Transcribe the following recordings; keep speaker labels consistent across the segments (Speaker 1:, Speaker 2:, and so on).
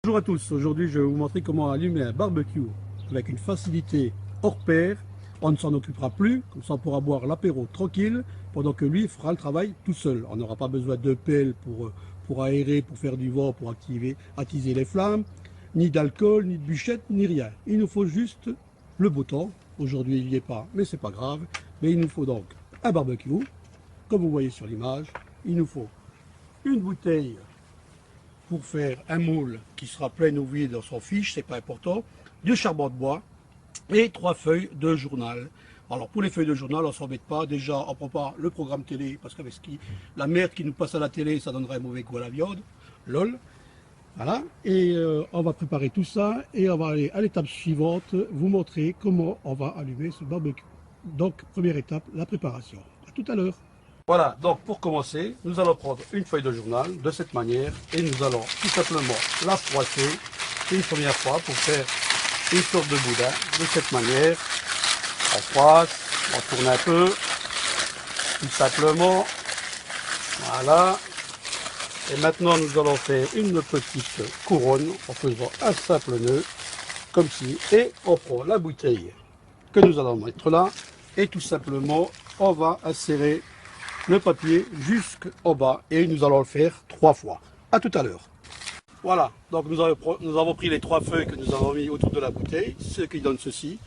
Speaker 1: Bonjour à tous, aujourd'hui je vais vous montrer comment allumer un barbecue avec une facilité hors pair. On ne s'en occupera plus, comme ça on pourra boire l'apéro tranquille pendant que lui fera le travail tout seul. On n'aura pas besoin de pelle pour aérer, pour faire du vent, pour attiser les flammes, ni d'alcool, ni de bûchette, ni rien. Il nous faut juste le beau temps. Aujourd'hui il n'y est pas, mais c'est pas grave. Mais il nous faut donc un barbecue, comme vous voyez sur l'image. Il nous faut une bouteille pour faire un moule qui sera plein ou vide, on s'en fiche, c'est pas important, du charbon de bois et 3 feuilles de journal. Alors pour les feuilles de journal, on s'embête pas, déjà on prend pas le programme télé, parce qu'avec la merde qui nous passe à la télé, ça donnerait un mauvais goût à la viande, lol. Voilà, et on va préparer tout ça, et on va aller à l'étape suivante, vous montrer comment on va allumer ce barbecue. Donc première étape, la préparation. À tout à l'heure. Voilà, donc pour commencer, nous allons prendre une feuille de journal de cette manière et nous allons tout simplement la froisser une première fois pour faire une sorte de boudin de cette manière. On froisse, on tourne un peu, tout simplement. Voilà. Et maintenant nous allons faire une petite couronne en faisant un simple nœud, comme ci. Et on prend la bouteille que nous allons mettre là et tout simplement on va insérer le papier jusqu'au bas et nous allons le faire 3 fois. À tout à l'heure. Voilà, donc nous avons pris les 3 feuilles que nous avons mis autour de la bouteille, ce qui donne ceci.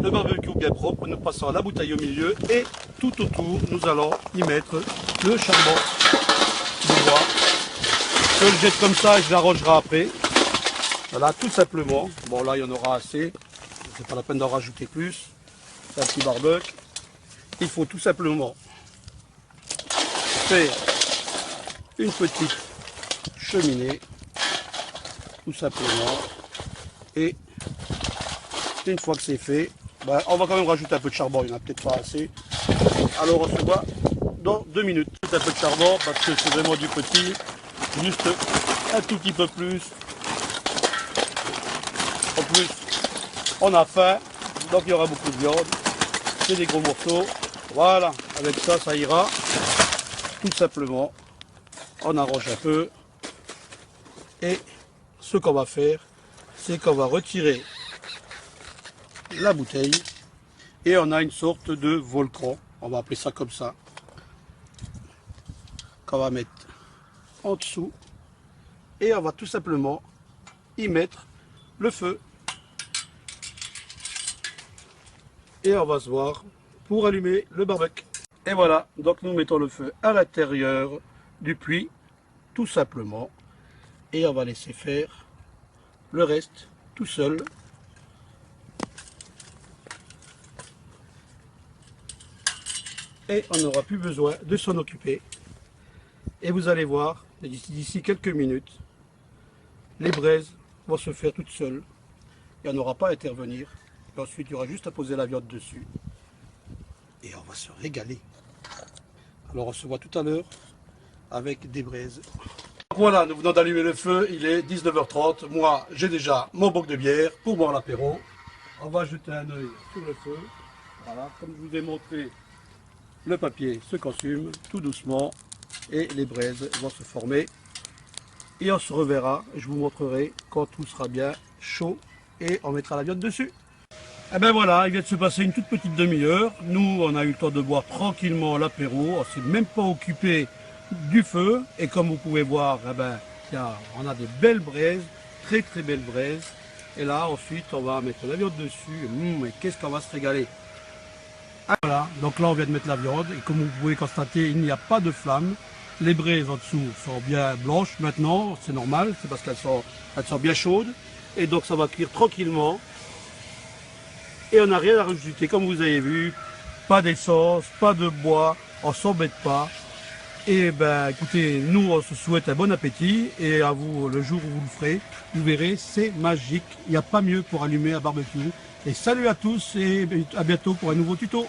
Speaker 1: Le barbecue bien propre, nous passons la bouteille au milieu et tout autour, nous allons y mettre le charbon de bois. Je le jette comme ça et je l'arrangerai après. Voilà, tout simplement. Bon là, il y en aura assez. C'est pas la peine d'en rajouter plus. C'est un petit barbecue. Il faut tout simplement faire une petite cheminée, tout simplement, et une fois que c'est fait, ben, on va quand même rajouter un peu de charbon, il n'y en a peut-être pas assez, alors on se voit dans 2 minutes. Un peu de charbon parce que c'est vraiment du petit, juste un tout petit peu plus. En plus on a faim, donc il y aura beaucoup de viande, c'est des gros morceaux, voilà, avec ça, ça ira. Tout simplement, on arrange un peu et ce qu'on va faire, c'est qu'on va retirer la bouteille et on a une sorte de volcan, on va appeler ça comme ça, qu'on va mettre en dessous et on va tout simplement y mettre le feu et on va se voir pour allumer le barbecue. Et voilà, donc nous mettons le feu à l'intérieur du puits, tout simplement, et on va laisser faire le reste tout seul. Et on n'aura plus besoin de s'en occuper. Et vous allez voir, d'ici quelques minutes, les braises vont se faire toutes seules. Et on n'aura pas à intervenir. Et ensuite, il y aura juste à poser la viande dessus. Et on va se régaler. Alors on se voit tout à l'heure avec des braises. Voilà, nous venons d'allumer le feu, il est 19h30. Moi, j'ai déjà mon boc de bière pour boire l'apéro. On va jeter un œil sur le feu. Voilà, comme je vous ai montré, le papier se consume tout doucement et les braises vont se former. Et on se reverra, je vous montrerai quand tout sera bien chaud et on mettra la viande dessus. Et ben voilà, il vient de se passer une toute petite demi-heure. Nous, on a eu le temps de boire tranquillement l'apéro. On ne s'est même pas occupé du feu. Et comme vous pouvez voir, eh ben, tiens, on a des belles braises, très très belles braises. Et là, ensuite, on va mettre la viande dessus. Mais qu'est-ce qu'on va se régaler. Voilà, donc là, on vient de mettre la viande. Et comme vous pouvez constater, il n'y a pas de flamme. Les braises en dessous sont bien blanches maintenant. C'est normal, c'est parce qu'elles sont bien chaudes. Et donc, ça va cuire tranquillement. Et on n'a rien à rajouter, comme vous avez vu, pas d'essence, pas de bois, on s'embête pas. Et ben écoutez, nous on se souhaite un bon appétit et à vous le jour où vous le ferez, vous verrez, c'est magique. Il n'y a pas mieux pour allumer un barbecue. Et salut à tous et à bientôt pour un nouveau tuto.